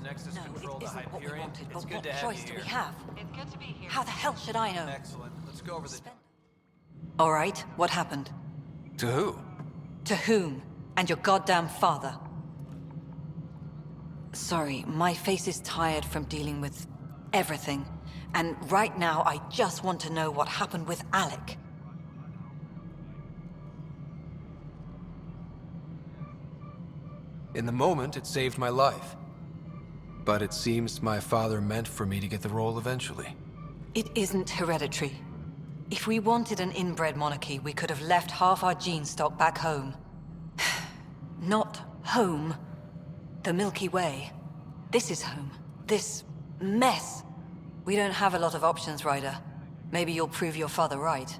Nexus No, control it to isn't what we Hyperion. wanted, It's but good what to have choice you do here. we have? It's good to be here. How the hell should I know? Excellent. Let's go over the... All right, what happened? To who? To whom? And your goddamn father. Sorry, my face is tired from dealing with everything. And right now, I just want to know what happened with Alec. In the moment, it saved my life. But it seems my father meant for me to get the role eventually. It isn't hereditary. If we wanted an inbred monarchy, we could have left half our gene stock back home. Not home. The Milky Way. This is home. This mess. We don't have a lot of options, Ryder. Maybe you'll prove your father right.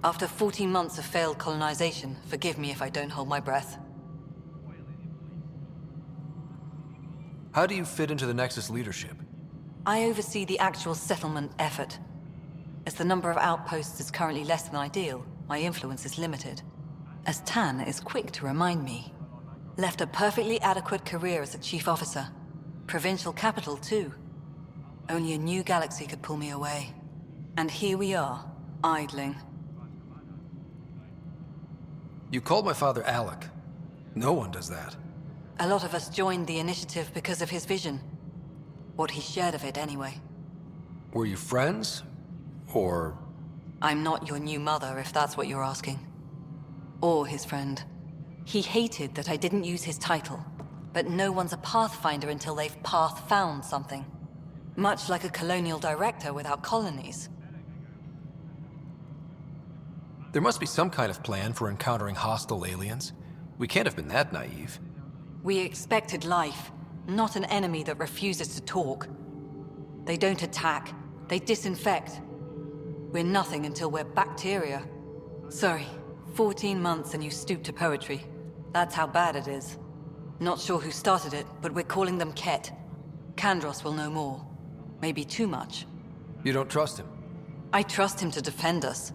After 14 months of failed colonization, forgive me if I don't hold my breath. How do you fit into the Nexus leadership? I oversee the actual settlement effort. As the number of outposts is currently less than ideal, my influence is limited. As Tan is quick to remind me. Left a perfectly adequate career as a chief officer. Provincial capital, too. Only a new galaxy could pull me away. And here we are, idling. You called my father Alec. No one does that. A lot of us joined the initiative because of his vision. What he shared of it, anyway. Were you friends? Or... I'm not your new mother, if that's what you're asking. Or his friend. He hated that I didn't use his title. But no one's a pathfinder until they've path-found something. Much like a colonial director without colonies. There must be some kind of plan for encountering hostile aliens. We can't have been that naive. We expected life, not an enemy that refuses to talk. They don't attack, they disinfect. We're nothing until we're bacteria. Sorry, 14 months and you stoop to poetry. That's how bad it is. Not sure who started it, but we're calling them Ket. Kandros will know more. Maybe too much. You don't trust him? I trust him to defend us.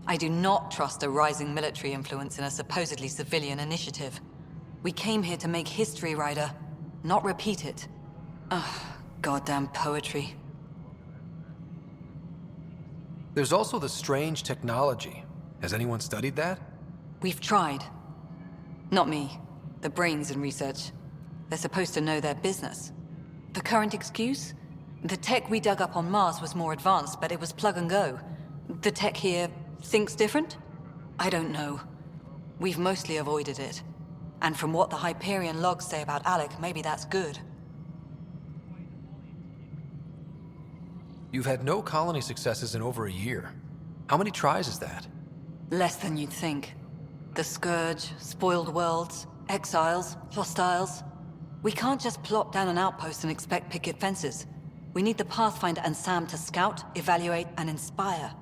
I do not trust a rising military influence in a supposedly civilian initiative. We came here to make history, Ryder, not repeat it. Ugh, goddamn poetry. There's also the strange technology. Has anyone studied that? We've tried. Not me. The brains in research. They're supposed to know their business. The current excuse? The tech we dug up on Mars was more advanced, but it was plug and go. The tech here thinks different? I don't know. We've mostly avoided it. And from what the Hyperion logs say about Alec, maybe that's good. You've had no colony successes in over a year. How many tries is that? Less than you'd think. The Scourge, spoiled worlds, exiles, hostiles. We can't just plop down an outpost and expect picket fences. We need the Pathfinder and Sam to scout, evaluate, and inspire.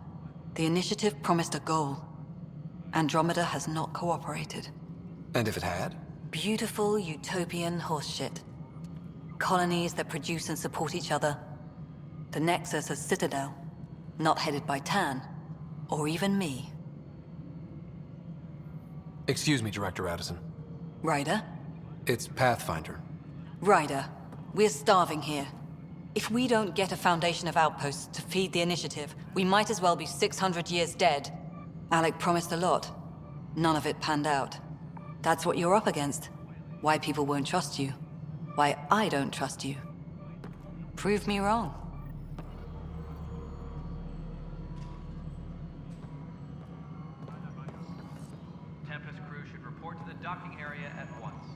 The initiative promised a goal. Andromeda has not cooperated. And if it had? Beautiful utopian horseshit. Colonies that produce and support each other. The Nexus a citadel, not headed by Tan, or even me. Excuse me, Director Addison. Ryder? It's Pathfinder. Ryder, we're starving here. If we don't get a foundation of outposts to feed the initiative, we might as well be 600 years dead. Alec promised a lot. None of it panned out. That's what you're up against. Why people won't trust you. Why I don't trust you. Prove me wrong. Tempest crew should report to the docking area at once.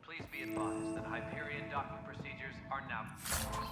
Please be advised that Hyperion docking procedures are now complete.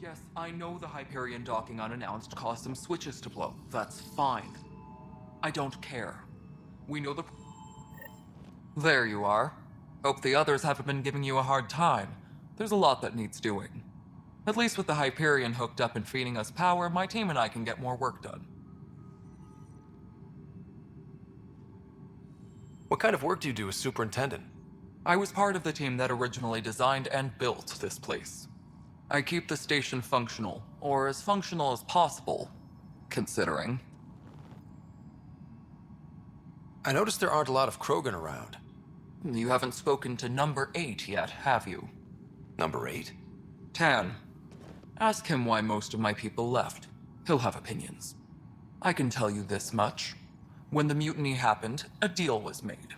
Yes, I know the Hyperion docking unannounced caused some switches to blow. That's fine. I don't care. We know the... There you are. Hope the others haven't been giving you a hard time. There's a lot that needs doing. At least with the Hyperion hooked up and feeding us power, my team and I can get more work done. What kind of work do you do as superintendent? I was part of the team that originally designed and built this place. I keep the station functional, or as functional as possible, considering. I noticed there aren't a lot of Krogan around. You haven't spoken to number 8 yet, have you? Number 8? Tan. Ask him why most of my people left. He'll have opinions. I can tell you this much. When the mutiny happened, a deal was made.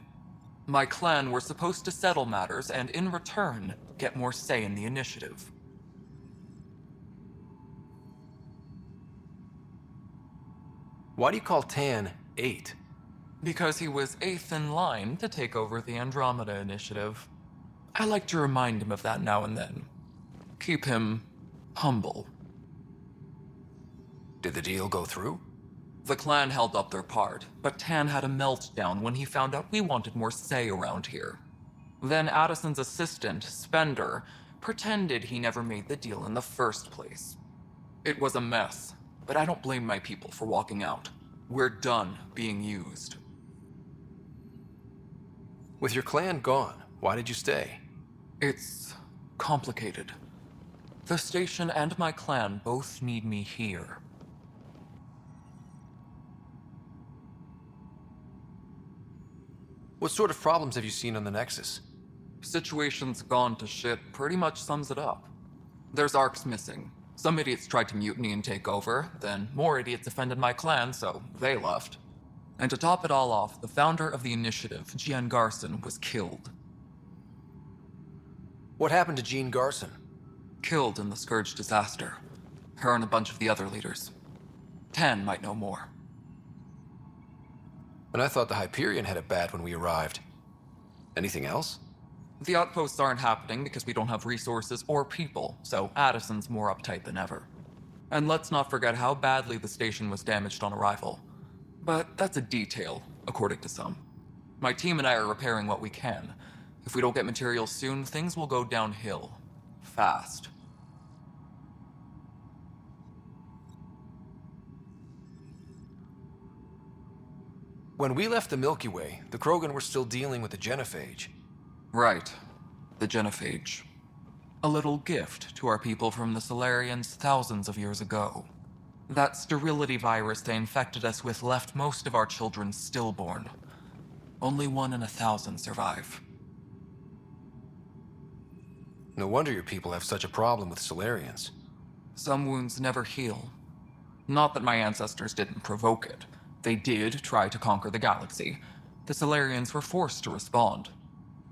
My clan were supposed to settle matters and, in return, get more say in the initiative. Why do you call Tan 8? Because he was 8th in line to take over the Andromeda initiative. I like to remind him of that now and then. Keep him humble. Did the deal go through? The clan held up their part, but Tan had a meltdown when he found out we wanted more say around here. Then Addison's assistant, Spender, pretended he never made the deal in the first place. It was a mess, but I don't blame my people for walking out. We're done being used. With your clan gone, why did you stay? It's complicated. The station and my clan both need me here. What sort of problems have you seen on the Nexus? Situation's gone to shit pretty much sums it up. There's arcs missing. Some idiots tried to mutiny and take over, then more idiots offended my clan, so they left. And to top it all off, the founder of the initiative, Jean Garson, was killed. What happened to Jean Garson? Killed in the Scourge disaster. Her and a bunch of the other leaders. Tan might know more. And I thought the Hyperion had it bad when we arrived. Anything else? The outposts aren't happening because we don't have resources or people, so Addison's more uptight than ever. And let's not forget how badly the station was damaged on arrival. But that's a detail, according to some. My team and I are repairing what we can. If we don't get materials soon, things will go downhill. Fast. When we left the Milky Way, the Krogan were still dealing with the genophage. Right. The genophage. A little gift to our people from the Solarians thousands of years ago. That sterility virus they infected us with left most of our children stillborn. Only 1 in 1,000 survive. No wonder your people have such a problem with Solarians. Some wounds never heal. Not that my ancestors didn't provoke it. They did try to conquer the galaxy. The Solarians were forced to respond.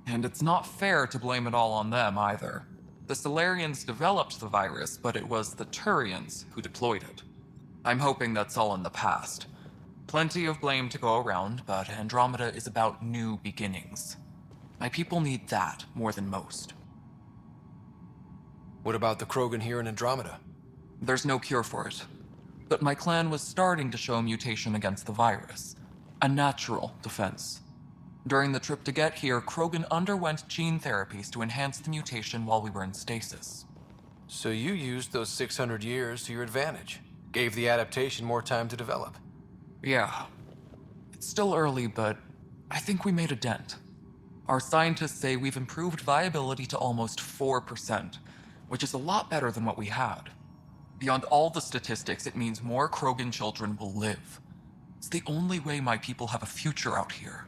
And it's not fair to blame it all on them either. The Solarians developed the virus, but it was the Turians who deployed it. I'm hoping that's all in the past. Plenty of blame to go around, but Andromeda is about new beginnings. My people need that more than most. What about the Krogan here in Andromeda? There's no cure for it. But my clan was starting to show mutation against the virus. A natural defense. During the trip to get here, Krogan underwent gene therapies to enhance the mutation while we were in stasis. So you used those 600 years to your advantage. Gave the adaptation more time to develop. Yeah. It's still early, but I think we made a dent. Our scientists say we've improved viability to almost 4%, which is a lot better than what we had. Beyond all the statistics, it means more Krogan children will live. It's the only way my people have a future out here.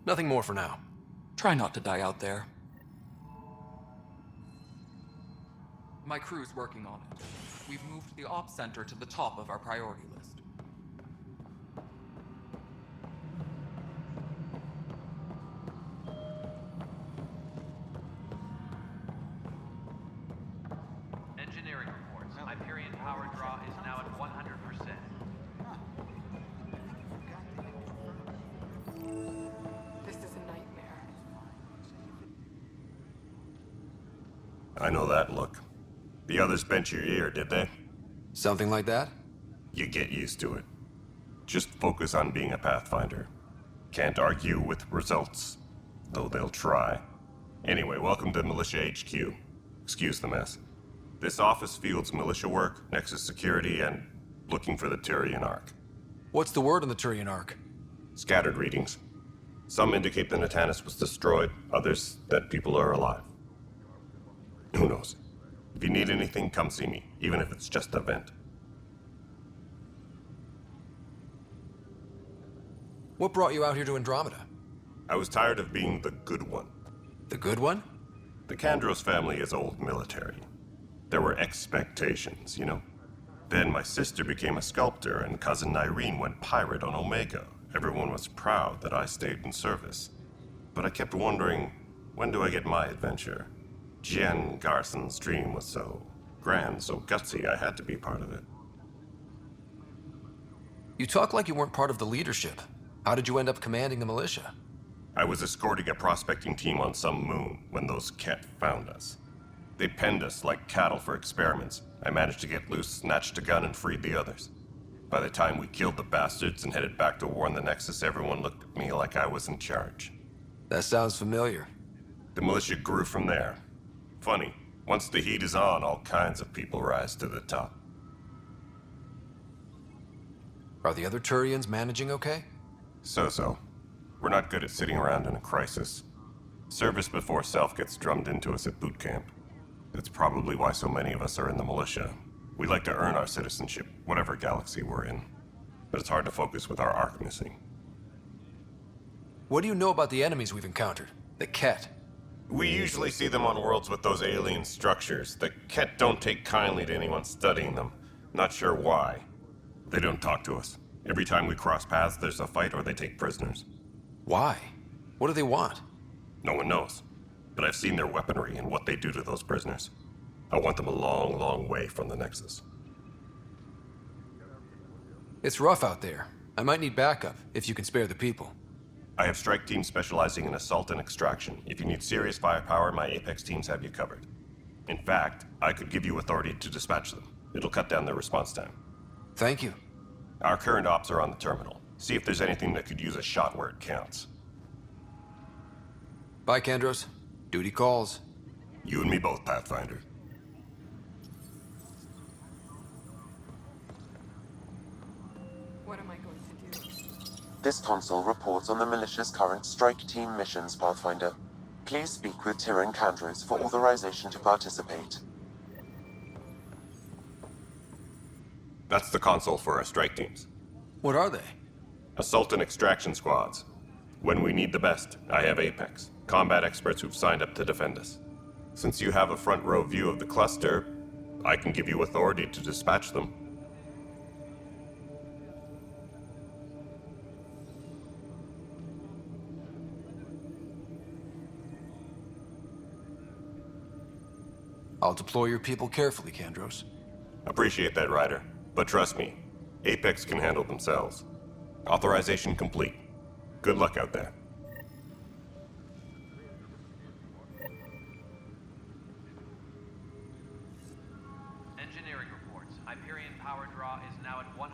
Nothing more for now. Try not to die out there. My crew's working on it. We've moved the ops center to the top of our priority list. Engineering reports. Hyperion power draw is now at 100%. This is a nightmare. I know that look. The others bent your ear, did they? Something like that? You get used to it. Just focus on being a Pathfinder. Can't argue with results, though they'll try. Anyway, welcome to Militia HQ. Excuse the mess. This office fields militia work, Nexus security, and looking for the Turian Ark. What's the word on the Turian Ark? Scattered readings. Some indicate the Natanus was destroyed, others that people are alive. Who knows? If you need anything, come see me, even if it's just a vent. What brought you out here to Andromeda? I was tired of being the good one. The good one? The Kandros family is old military. There were expectations, you know? Then my sister became a sculptor and cousin Irene went pirate on Omega. Everyone was proud that I stayed in service. But I kept wondering, when do I get my adventure? Jen Garson's dream was so grand, so gutsy, I had to be part of it. You talk like you weren't part of the leadership. How did you end up commanding the militia? I was escorting a prospecting team on some moon when those Ket found us. They penned us like cattle for experiments. I managed to get loose, snatched a gun, and freed the others. By the time we killed the bastards and headed back to war in the Nexus, everyone looked at me like I was in charge. That sounds familiar. The militia grew from there. Funny, once the heat is on, all kinds of people rise to the top. Are the other Turians managing okay? So-so. We're not good at sitting around in a crisis. Service before self gets drummed into us at boot camp. That's probably why so many of us are in the militia. We like to earn our citizenship, whatever galaxy we're in. But it's hard to focus with our arc missing. What do you know about the enemies we've encountered? The Ket? We usually see them on worlds with those alien structures. The Ket don't take kindly to anyone studying them. Not sure why. They don't talk to us. Every time we cross paths, there's a fight or they take prisoners. Why? What do they want? No one knows. But I've seen their weaponry and what they do to those prisoners. I want them a long, long way from the Nexus. It's rough out there. I might need backup, if you can spare the people. I have strike teams specializing in assault and extraction. If you need serious firepower, my Apex teams have you covered. In fact, I could give you authority to dispatch them. It'll cut down their response time. Thank you. Our current ops are on the terminal. See if there's anything that could use a shot where it counts. Bye, Kandros. Duty calls. You and me both, Pathfinder. What am I going to do? This console reports on the militia's current strike team missions, Pathfinder. Please speak with Tyrion Kandros for authorization to participate. That's the console for our strike teams. What are they? Assault and extraction squads. When we need the best, I have Apex. Combat experts who've signed up to defend us. Since you have a front row view of the cluster, I can give you authority to dispatch them. I'll deploy your people carefully, Kandros. Appreciate that, Ryder. But trust me, Apex can handle themselves. Authorization complete. Good luck out there. Engineering reports. Hyperion power draw is now at 100%.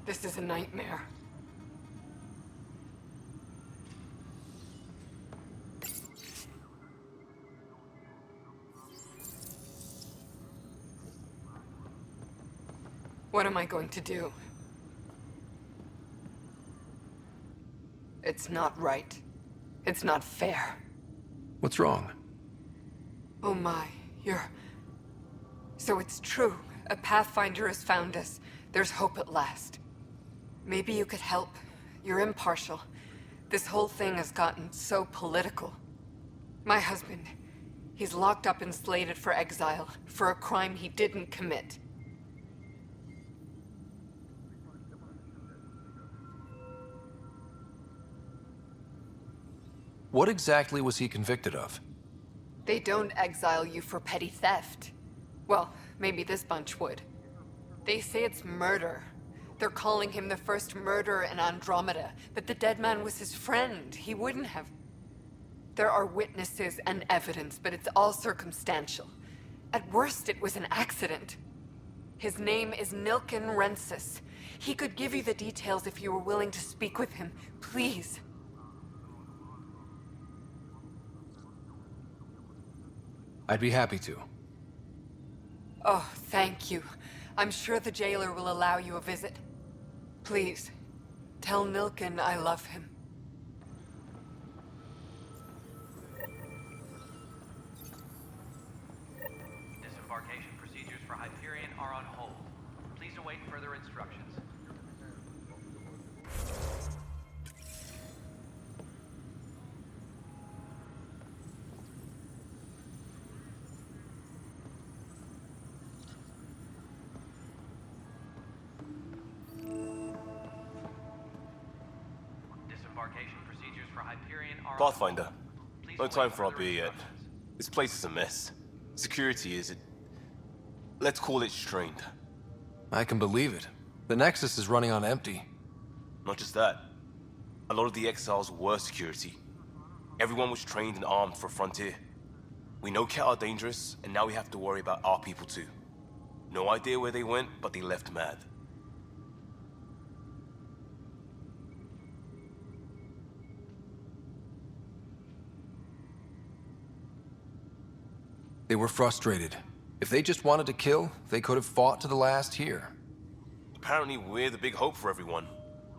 This is a nightmare. What am I going to do? It's not right. It's not fair. What's wrong? Oh my, So it's true. A Pathfinder has found us. There's hope at last. Maybe you could help. You're impartial. This whole thing has gotten so political. My husband, he's locked up and slated for exile for a crime he didn't commit. What exactly was he convicted of? They don't exile you for petty theft. Well, maybe this bunch would. They say it's murder. They're calling him the first murderer in Andromeda, but the dead man was his friend. He wouldn't have. There are witnesses and evidence, but it's all circumstantial. At worst, it was an accident. His name is Nilken Rensis. He could give you the details if you were willing to speak with him. Please. I'd be happy to. Oh, thank you. I'm sure the jailer will allow you a visit. Please, tell Nilken I love him. Disembarkation procedures for Hyperion are on hold. Please await further instructions. Disembarkation procedures for Hyperion are Pathfinder, Please no await time for our further beer yet. instructions. This place is a mess. Security is, let's call it strained. I can believe it. The Nexus is running on empty. Not just that. A lot of the exiles were security. Everyone was trained and armed for Frontier. We know Cat are dangerous, and now we have to worry about our people too. No idea where they went, but they left mad. They were frustrated. If they just wanted to kill, they could have fought to the last here. Apparently we're the big hope for everyone.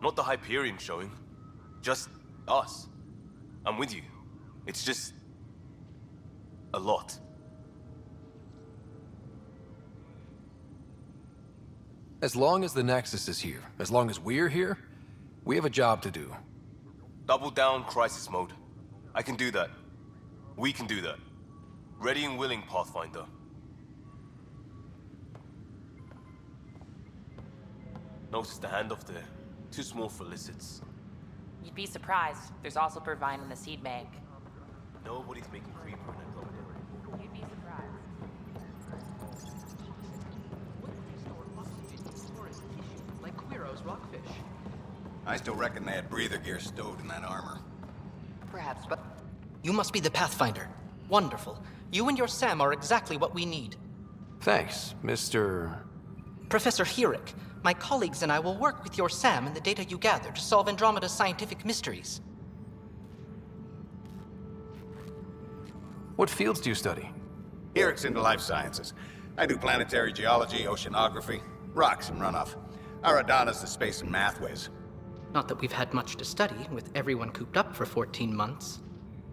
Not the Hyperion showing. Just us. I'm with you. It's just... a lot. As long as the Nexus is here, as long as we're here, we have a job to do. Double down crisis mode. I can do that. We can do that. Ready and willing, Pathfinder. Notice the handoff there. Too small for lizards. You'd be surprised. There's also purvine in the seed bank. Nobody's making creeper in Andromeda. You'd be surprised. Like Quiro's rockfish. I still reckon they had breather gear stowed in that armor. Perhaps, but... You must be the Pathfinder. Wonderful. You and your Sam are exactly what we need. Thanks, Mr... Professor Herrick, my colleagues and I will work with your Sam and the data you gather to solve Andromeda's scientific mysteries. What fields do you study? Herrick's into life sciences. I do planetary geology, oceanography, rocks and runoff. Aradana's the space and math whiz. Not that we've had much to study, with everyone cooped up for 14 months.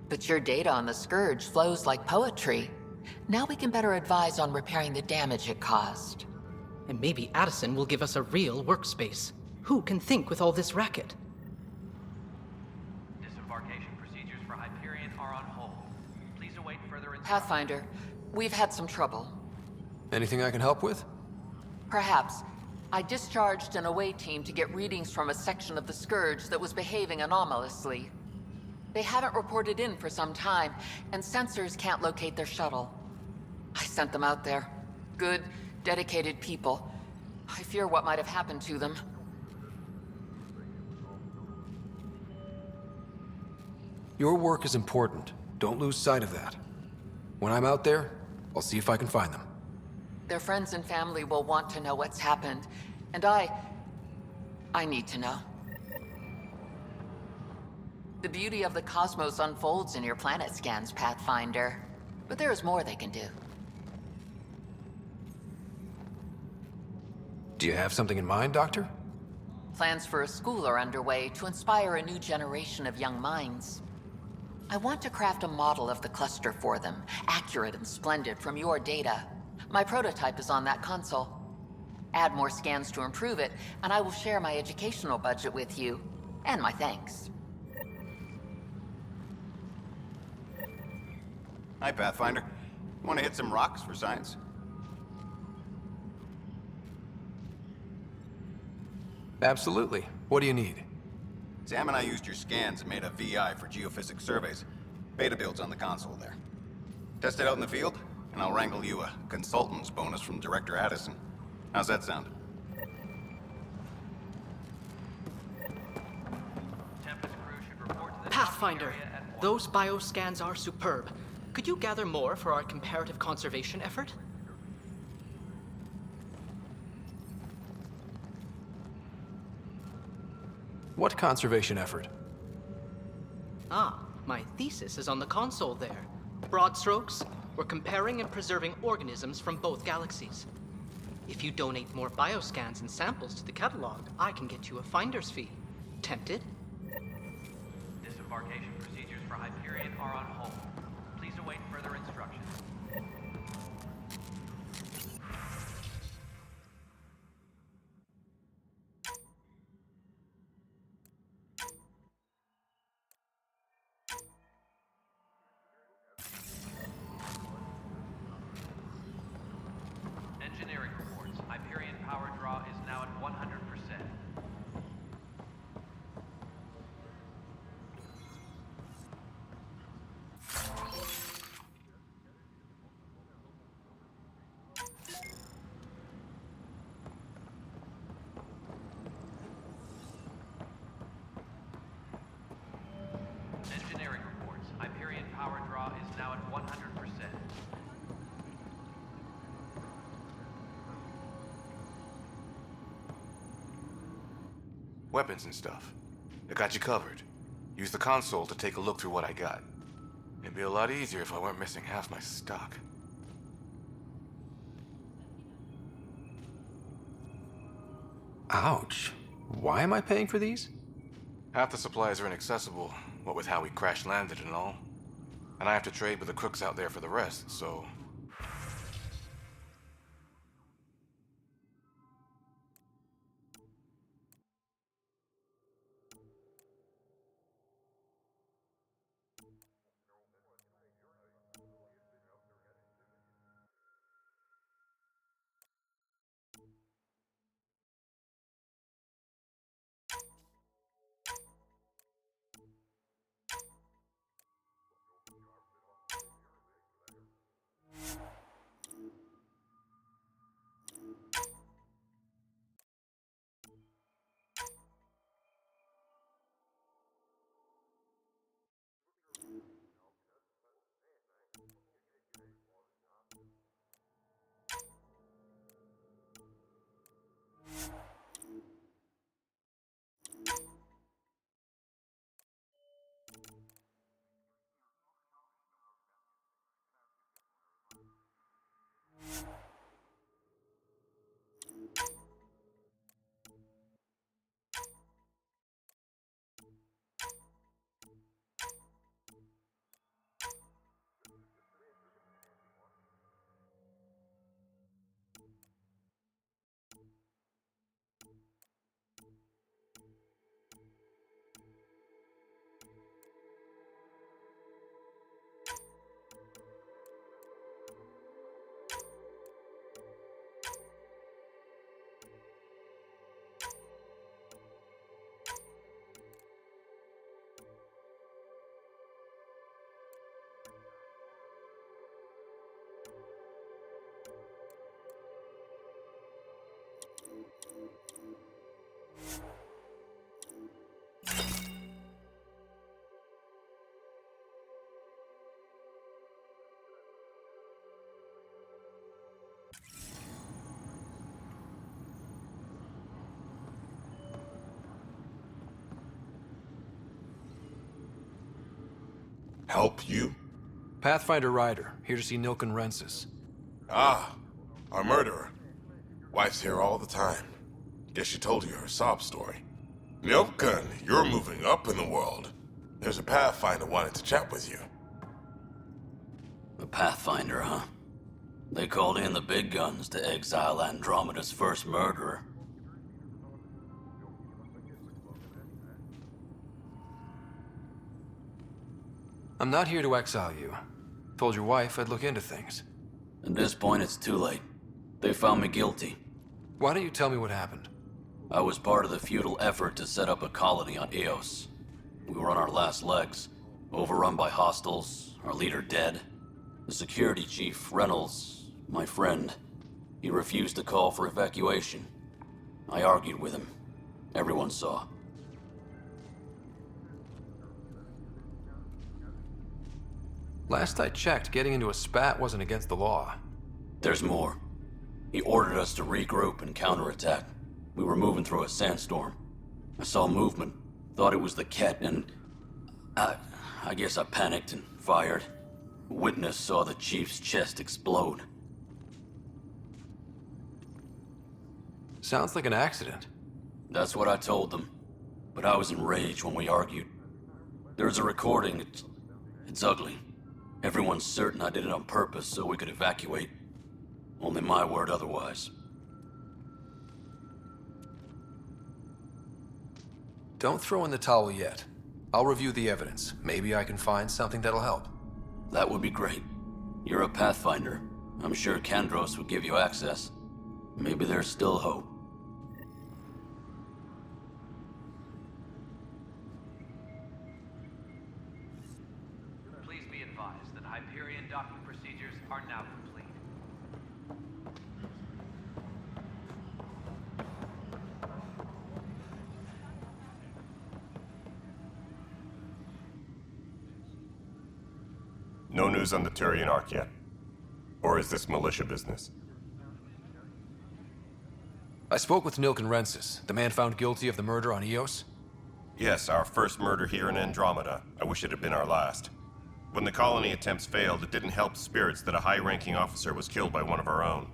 But your data on the Scourge flows like poetry. Now we can better advise on repairing the damage it caused. And maybe Addison will give us a real workspace. Who can think with all this racket? Disembarkation procedures for Hyperion are on hold. Please await further instructions. Pathfinder, we've had some trouble. Anything I can help with? Perhaps. I discharged an away team to get readings from a section of the Scourge that was behaving anomalously. They haven't reported in for some time, and sensors can't locate their shuttle. I sent them out there. Good, dedicated people. I fear what might have happened to them. Your work is important. Don't lose sight of that. When I'm out there, I'll see if I can find them. Their friends and family will want to know what's happened, and I I need to know. The beauty of the cosmos unfolds in your planet scans, Pathfinder. But there is more they can do. Do you have something in mind, Doctor? Plans for a school are underway to inspire a new generation of young minds. I want to craft a model of the cluster for them, accurate and splendid from your data. My prototype is on that console. Add more scans to improve it, and I will share my educational budget with you, and my thanks. Hi, Pathfinder. Want to hit some rocks for science? Absolutely. What do you need? Sam and I used your scans and made a VI for geophysics surveys. Beta builds on the console there. Test it out in the field, and I'll wrangle you a consultant's bonus from Director Addison. How's that sound? Tempest crew should report to the Pathfinder, docking area at once. those bioscans are superb. Could you gather more for our comparative conservation effort? What conservation effort? Ah, my thesis is on the console there. Broad strokes, we're comparing and preserving organisms from both galaxies. If you donate more bioscans and samples to the catalog, I can get you a finder's fee. Tempted? Disembarkation procedures for Hyperion are on hold. Please await further instructions. Engineering reports. Hyperion power draw is now at 100%. Engineering reports. Hyperion power draw is now at 100%. Weapons and stuff. I got you covered. Use the console to take a look through what I got. It'd be a lot easier if I weren't missing half my stock. Ouch. Why am I paying for these? Half the supplies are inaccessible, what with how we crash-landed and all. And I have to trade with the crooks out there for the rest, so... Help you? Pathfinder Ryder, here to see Nilken Rensis. Ah, our murderer. Wife's here all the time. Guess she told you her sob story. Nilken, you're moving up in the world. There's a Pathfinder wanted to chat with you. A Pathfinder, huh? They called in the big guns to exile Andromeda's first murderer. I'm not here to exile you. Told your wife I'd look into things. At this point, it's too late. They found me guilty. Why don't you tell me what happened? I was part of the futile effort to set up a colony on Eos. We were on our last legs, overrun by hostiles, our leader dead. The security chief, Reynolds, my friend, he refused to call for evacuation. I argued with him. Everyone saw. Last I checked, getting into a spat wasn't against the law. There's more. He ordered us to regroup and counterattack. We were moving through a sandstorm. I saw movement, thought it was the Ket, and I guess I panicked and fired. A witness saw the chief's chest explode. Sounds like an accident. That's what I told them. But I was enraged when we argued. There's a recording. It's ugly. Everyone's certain I did it on purpose so we could evacuate. Only my word otherwise. Don't throw in the towel yet. I'll review the evidence. Maybe I can find something that'll help. That would be great. You're a Pathfinder. I'm sure Kandros would give you access. Maybe there's still hope. Please be advised that Hyperion docking procedures are now complete. No news on the Turian Ark yet? Or is this militia business? I spoke with Nilken Rensis, the man found guilty of the murder on Eos. Yes, our first murder here in Andromeda. I wish it had been our last. When the colony attempts failed, it didn't help spirits that a high-ranking officer was killed by one of our own.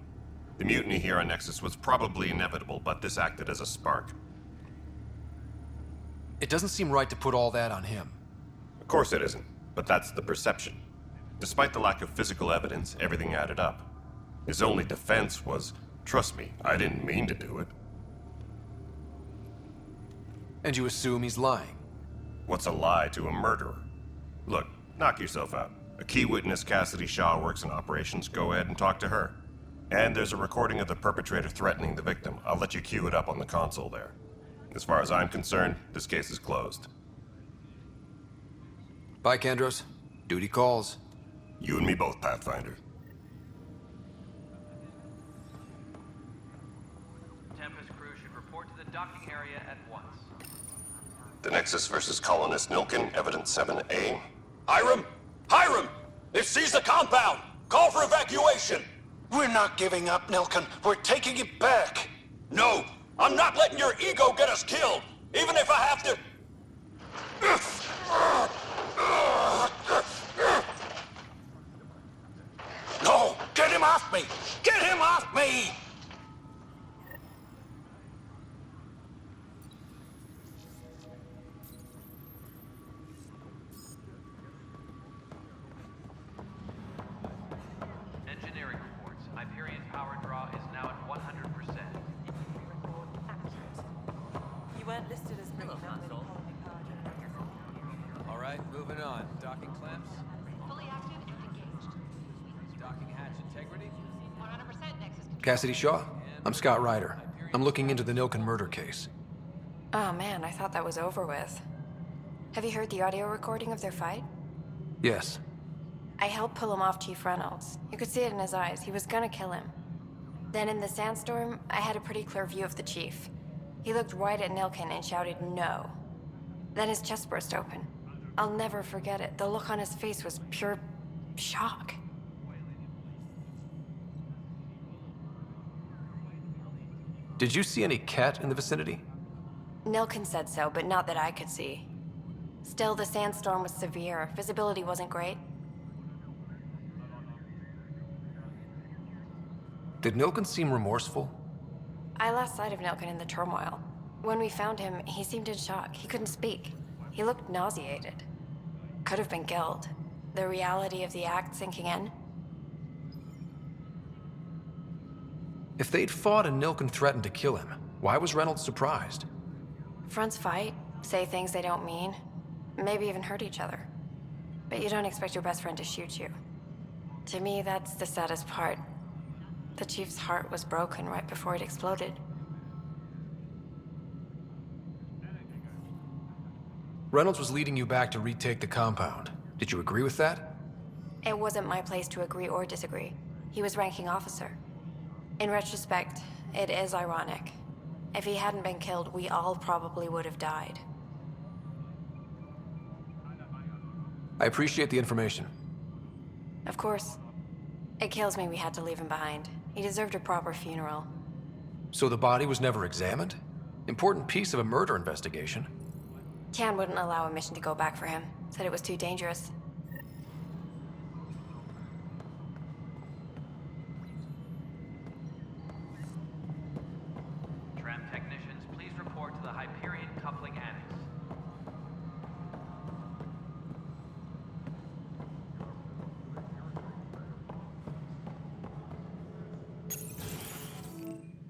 The mutiny here on Nexus was probably inevitable, but this acted as a spark. It doesn't seem right to put all that on him. Of course it isn't, but that's the perception. Despite the lack of physical evidence, everything added up. His only defense was, trust me, I didn't mean to do it. And you assume he's lying? What's a lie to a murderer? Look, knock yourself out. A key witness, Cassidy Shaw, works in operations. Go ahead and talk to her. And there's a recording of the perpetrator threatening the victim. I'll let you cue it up on the console there. As far as I'm concerned, this case is closed. Bye, Kandros. Duty calls. You and me both, Pathfinder. Tempest crew should report to the docking area at once. The Nexus versus Colonist Nilken, Evidence 7A. Hiram! Hiram! They've seized the compound! Call for evacuation! We're not giving up, Nilken. We're taking it back. No! I'm not letting your ego get us killed! Even if I have to... No! Get him off me! Get him off me! Engineering reports. Hyperion power draw is now at 100%. You weren't listed as pretty console. All right, moving on. Docking clamps. Fully active and engaged. Docking hatch integrity. 100% Nexus. Cassidy Shaw? I'm Scott Ryder. I'm looking into the Nilken murder case. Oh man, I thought that was over with. Have you heard the audio recording of their fight? Yes. I helped pull him off Chief Reynolds. You could see it in his eyes. He was gonna kill him. Then in the sandstorm, I had a pretty clear view of the chief. He looked right at Nilken and shouted no. Then his chest burst open. I'll never forget it. The look on his face was pure shock. Did you see any cat in the vicinity? Nilken said so, but not that I could see. Still, the sandstorm was severe. Visibility wasn't great. Did Nilken seem remorseful? I lost sight of Nilken in the turmoil. When we found him, he seemed in shock. He couldn't speak. He looked nauseated. Could have been guilt. The reality of the act sinking in. If they'd fought and Nilken threatened to kill him, why was Reynolds surprised? Fronts fight, say things they don't mean, maybe even hurt each other. But you don't expect your best friend to shoot you. To me, that's the saddest part. The Chief's heart was broken right before it exploded. Reynolds was leading you back to retake the compound. Did you agree with that? It wasn't my place to agree or disagree. He was ranking officer. In retrospect, it is ironic. If he hadn't been killed, we all probably would have died. I appreciate the information. Of course. It kills me we had to leave him behind. He deserved a proper funeral. So the body was never examined? Important piece of a murder investigation. Tian wouldn't allow a mission to go back for him. Said it was too dangerous. Tram technicians, please report to the Hyperion coupling annex.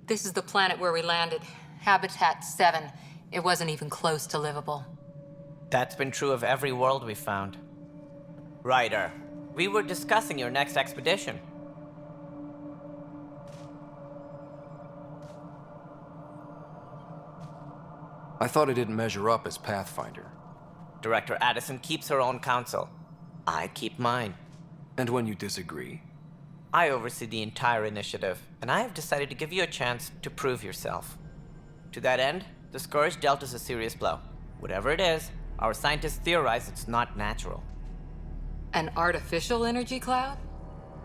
This is the planet where we landed. Habitat 7. It wasn't even close to livable. That's been true of every world we found. Ryder, we were discussing your next expedition. I thought I didn't measure up as Pathfinder. Director Addison keeps her own counsel. I keep mine. And when you disagree? I oversee the entire initiative, and I have decided to give you a chance to prove yourself. To that end, the Scourge dealt us a serious blow. Whatever it is, our scientists theorize it's not natural. An artificial energy cloud?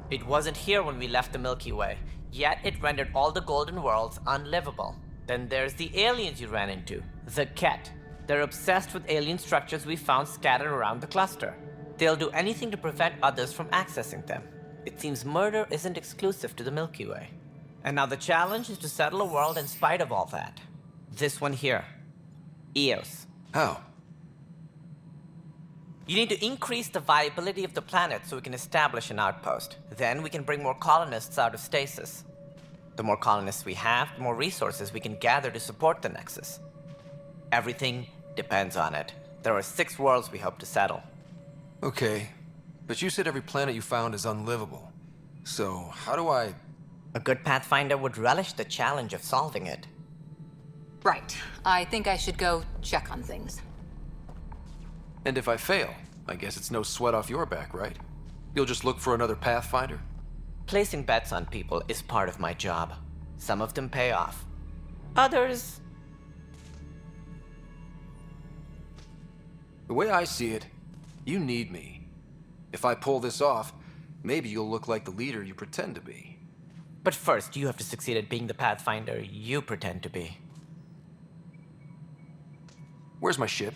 It wasn't here when we left the Milky Way, yet it rendered all the golden worlds unlivable. Then there's the aliens you ran into, the Ket. They're obsessed with alien structures we found scattered around the cluster. They'll do anything to prevent others from accessing them. It seems murder isn't exclusive to the Milky Way. And now the challenge is to settle a world in spite of all that. This one here. Eos. How? You need to increase the viability of the planet so we can establish an outpost. Then we can bring more colonists out of stasis. The more colonists we have, the more resources we can gather to support the Nexus. Everything depends on it. There are 6 worlds we hope to settle. Okay, but you said every planet you found is unlivable. So, how do I... A good Pathfinder would relish the challenge of solving it. Right. I think I should go check on things. And if I fail, I guess it's no sweat off your back, right? You'll just look for another Pathfinder? Placing bets on people is part of my job. Some of them pay off. Others... The way I see it, you need me. If I pull this off, maybe you'll look like the leader you pretend to be. But first, you have to succeed at being the Pathfinder you pretend to be. Where's my ship?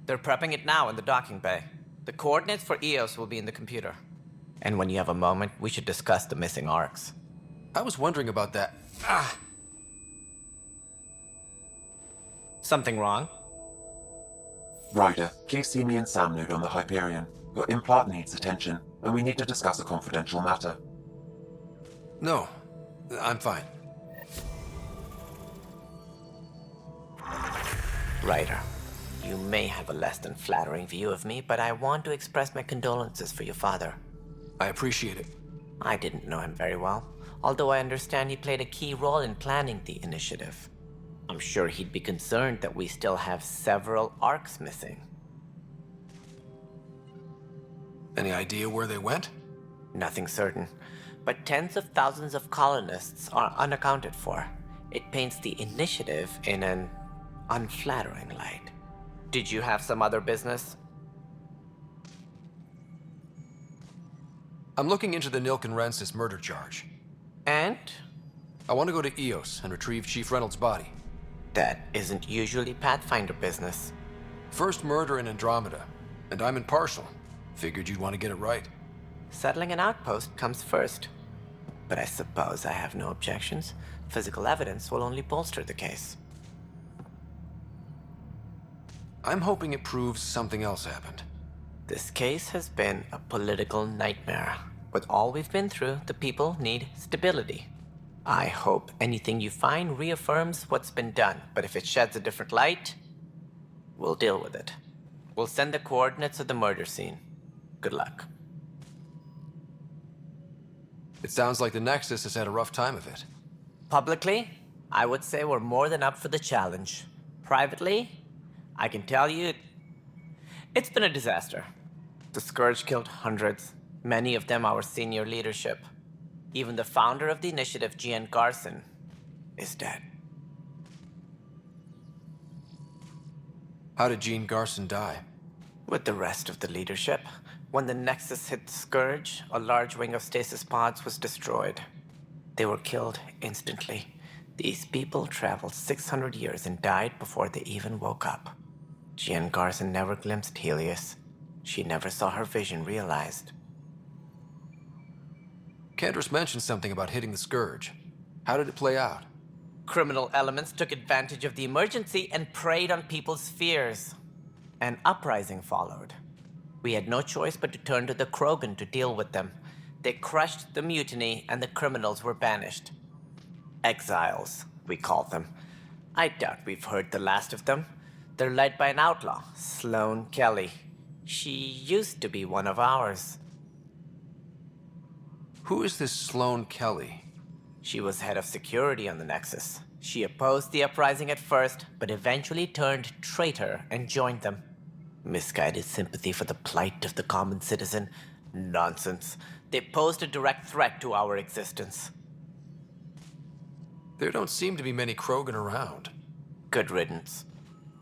They're prepping it now in the docking bay. The coordinates for Eos will be in the computer. And when you have a moment, we should discuss the missing arcs. I was wondering about that. Ah! Something wrong? Ryder, please see me and Sam Node on the Hyperion. Your implant needs attention, and we need to discuss a confidential matter. No, I'm fine. Ryder, you may have a less than flattering view of me, but I want to express my condolences for your father. I appreciate it. I didn't know him very well, although I understand he played a key role in planning the initiative. I'm sure he'd be concerned that we still have several arcs missing. Any idea where they went? Nothing certain, but tens of thousands of colonists are unaccounted for. It paints the initiative in an unflattering light. Did you have some other business? I'm looking into the Nilken Rensis murder charge. And? I want to go to Eos and retrieve Chief Reynolds' body. That isn't usually Pathfinder business. First murder in Andromeda, and I'm impartial. Figured you'd want to get it right. Settling an outpost comes first. But I suppose I have no objections. Physical evidence will only bolster the case. I'm hoping it proves something else happened. This case has been a political nightmare. With all we've been through, the people need stability. I hope anything you find reaffirms what's been done, but if it sheds a different light, we'll deal with it. We'll send the coordinates of the murder scene. Good luck. It sounds like the Nexus has had a rough time of it. Publicly, I would say we're more than up for the challenge. Privately, I can tell you, it's been a disaster. The Scourge killed hundreds, many of them our senior leadership. Even the founder of the initiative, Gian Garson, is dead. How did Gene Garson die? With the rest of the leadership. When the Nexus hit the Scourge, a large wing of stasis pods was destroyed. They were killed instantly. These people traveled 600 years and died before they even woke up. Gian Garson never glimpsed Helios. She never saw her vision realized. Candra's mentioned something about hitting the Scourge. How did it play out? Criminal elements took advantage of the emergency and preyed on people's fears. An uprising followed. We had no choice but to turn to the Krogan to deal with them. They crushed the mutiny and the criminals were banished. Exiles, we call them. I doubt we've heard the last of them. They're led by an outlaw, Sloane Kelly. She used to be one of ours. Who is this Sloane Kelly? She was head of security on the Nexus. She opposed the uprising at first, but eventually turned traitor and joined them. Misguided sympathy for the plight of the common citizen? Nonsense. They posed a direct threat to our existence. There don't seem to be many Krogan around. Good riddance.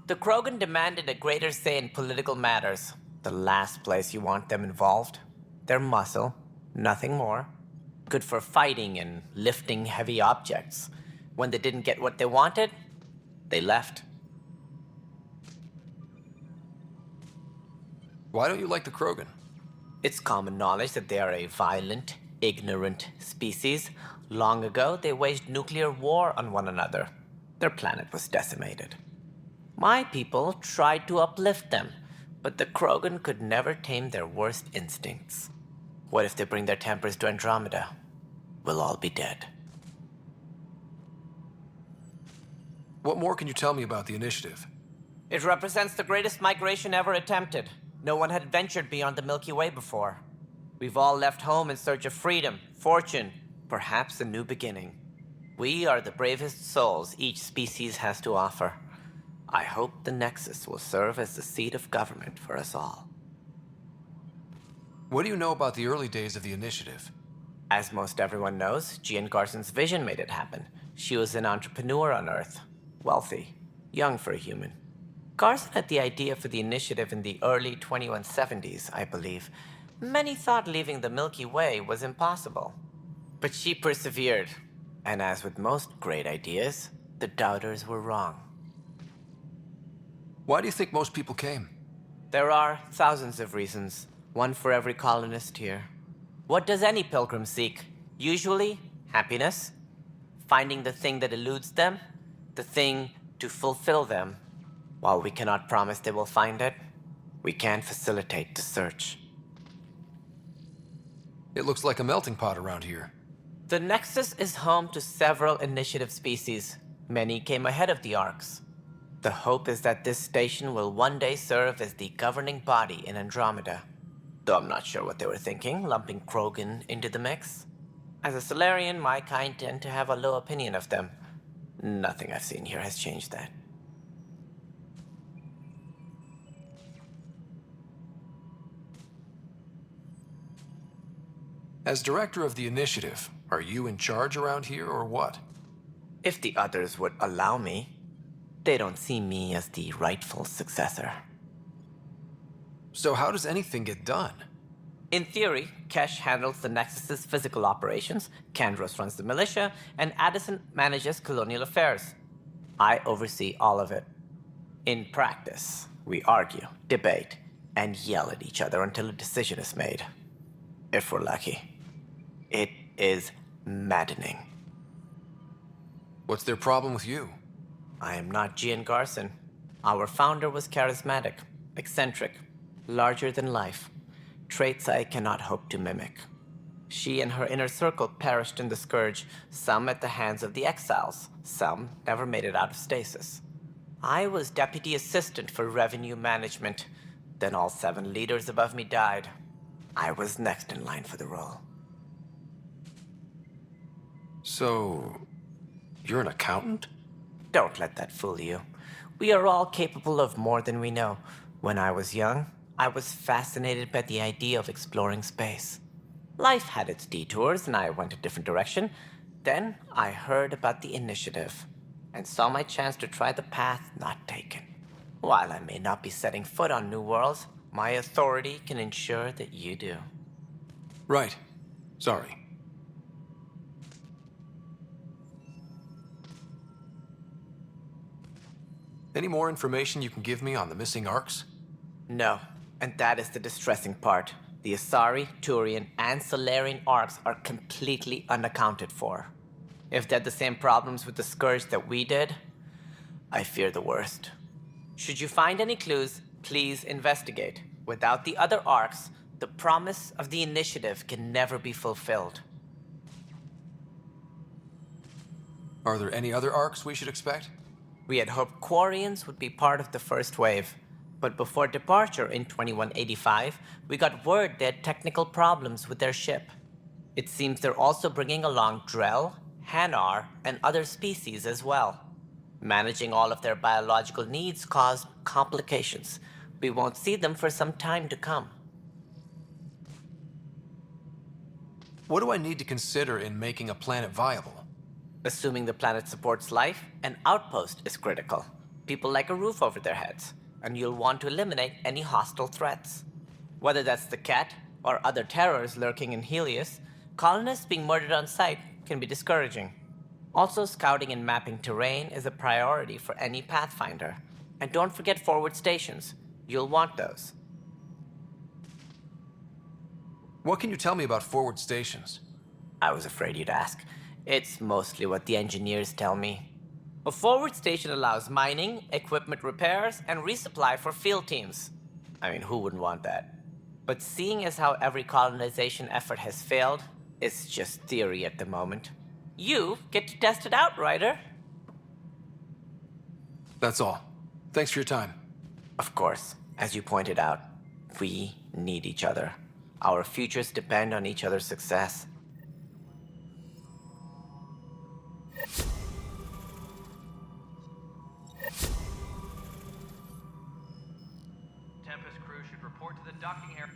The Krogan demanded a greater say in political matters. The last place you want them involved. They're muscle, nothing more. Good for fighting and lifting heavy objects. When they didn't get what they wanted, they left. Why don't you like the Krogan? It's common knowledge that they are a violent, ignorant species. Long ago, they waged nuclear war on one another. Their planet was decimated. My people tried to uplift them, but the Krogan could never tame their worst instincts. What if they bring their tempers to Andromeda? We'll all be dead. What more can you tell me about the initiative? It represents the greatest migration ever attempted. No one had ventured beyond the Milky Way before. We've all left home in search of freedom, fortune, perhaps a new beginning. We are the bravest souls each species has to offer. I hope the Nexus will serve as the seat of government for us all. What do you know about the early days of the initiative? As most everyone knows, Gian Garson's vision made it happen. She was an entrepreneur on Earth. Wealthy. Young for a human. Garson had the idea for the initiative in the early 2170s, I believe. Many thought leaving the Milky Way was impossible. But she persevered. And as with most great ideas, the doubters were wrong. Why do you think most people came? There are thousands of reasons, one for every colonist here. What does any pilgrim seek? Usually, happiness. Finding the thing that eludes them, the thing to fulfill them. While we cannot promise they will find it, we can facilitate the search. It looks like a melting pot around here. The Nexus is home to several initiative species. Many came ahead of the Arks. The hope is that this station will one day serve as the governing body in Andromeda. Though I'm not sure what they were thinking, lumping Krogan into the mix. As a Solarian, my kind tend to have a low opinion of them. Nothing I've seen here has changed that. As director of the initiative, are you in charge around here or what? If the others would allow me, they don't see me as the rightful successor. So how does anything get done? In theory, Kesh handles the Nexus's physical operations, Kandros runs the militia, and Addison manages colonial affairs. I oversee all of it. In practice, We argue, debate, and yell at each other until a decision is made. If we're lucky. It is maddening. What's their problem with you? I am not Gian Garson. Our founder was charismatic, eccentric, larger than life. Traits I cannot hope to mimic. She and her inner circle perished in the Scourge, some at the hands of the Exiles, some never made it out of stasis. I was deputy assistant for revenue management. Then all 7 leaders above me died. I was next in line for the role. So, you're an accountant? Don't let that fool you. We are all capable of more than we know. When I was young, I was fascinated by the idea of exploring space. Life had its detours, and I went a different direction. Then I heard about the initiative, and saw my chance to try the path not taken. While I may not be setting foot on new worlds, my authority can ensure that you do. Right. Sorry. Any more information you can give me on the missing arcs? No, and that is the distressing part. The Asari, Turian, and Solarian arcs are completely unaccounted for. If they had the same problems with the Scourge that we did, I fear the worst. Should you find any clues, please investigate. Without the other arcs, the promise of the initiative can never be fulfilled. Are there any other arcs we should expect? We had hoped Quarians would be part of the first wave, but before departure in 2185, we got word they had technical problems with their ship. It seems they're also bringing along Drell, Hanar, and other species as well. Managing all of their biological needs caused complications. We won't see them for some time to come. What do I need to consider in making a planet viable? Assuming the planet supports life, an outpost is critical. People like a roof over their heads, and you'll want to eliminate any hostile threats. Whether that's the Cat or other terrors lurking in Helios, colonists being murdered on sight can be discouraging. Also, scouting and mapping terrain is a priority for any Pathfinder. And don't forget forward stations. You'll want those. What can you tell me about forward stations? I was afraid you'd ask. It's mostly what the engineers tell me. A forward station allows mining, equipment repairs, and resupply for field teams. I mean, who wouldn't want that? But seeing as how every colonization effort has failed, it's just theory at the moment. You get to test it out, Ryder. That's all. Thanks for your time. Of course, as you pointed out, we need each other. Our futures depend on each other's success. Tempest crew should report to the docking area.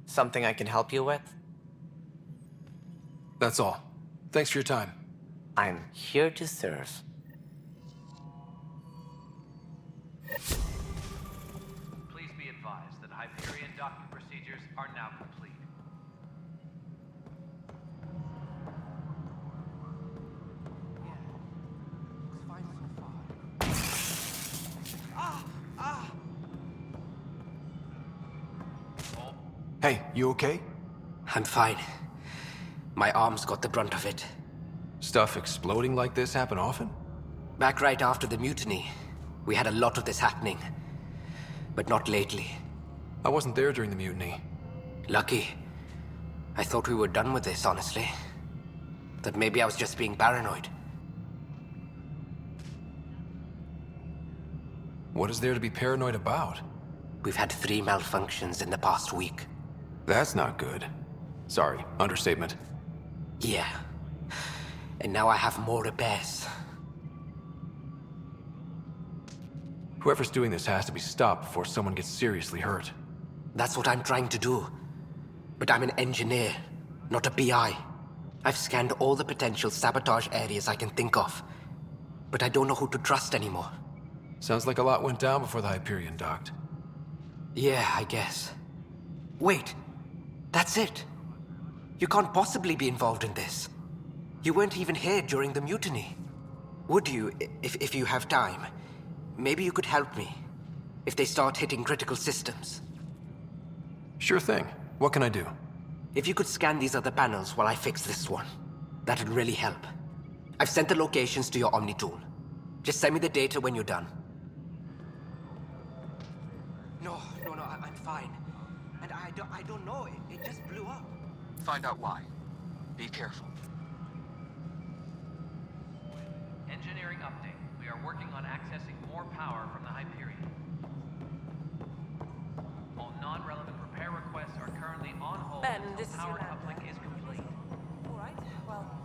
Something I can help you with? That's all. Thanks for your time. I'm here to serve. Please be advised that Hyperion docking procedures are now complete. Hey, you okay? I'm fine. My arms got the brunt of it. Stuff exploding like this happen often? Back right after the mutiny, we had a lot of this happening. But not lately. I wasn't there during the mutiny. Lucky. I thought we were done with this, honestly. That maybe I was just being paranoid. What is there to be paranoid about? We've had 3 malfunctions in the past week. That's not good. Sorry, understatement. Yeah. And now I have more repairs. Whoever's doing this has to be stopped before someone gets seriously hurt. That's what I'm trying to do. But I'm an engineer, not a BI. I've scanned all the potential sabotage areas I can think of. But I don't know who to trust anymore. Sounds like a lot went down before the Hyperion docked. Yeah, I guess. Wait. That's it. You can't possibly be involved in this. You weren't even here during the mutiny. Would you, if you have time? Maybe you could help me. if they start hitting critical systems. Sure thing. What can I do? If you could scan these other panels while I fix this one, that'd really help. I've sent the locations to your Omni tool. Just send me the data when you're done. No, I'm fine. And I don't know, it just blew up. Find out why. Be careful. Engineering update. We are working on accessing more power from the Hyperion. All non-relevant repair requests are currently on hold Ben, until this is power Yolanda. coupling is complete. All right, well,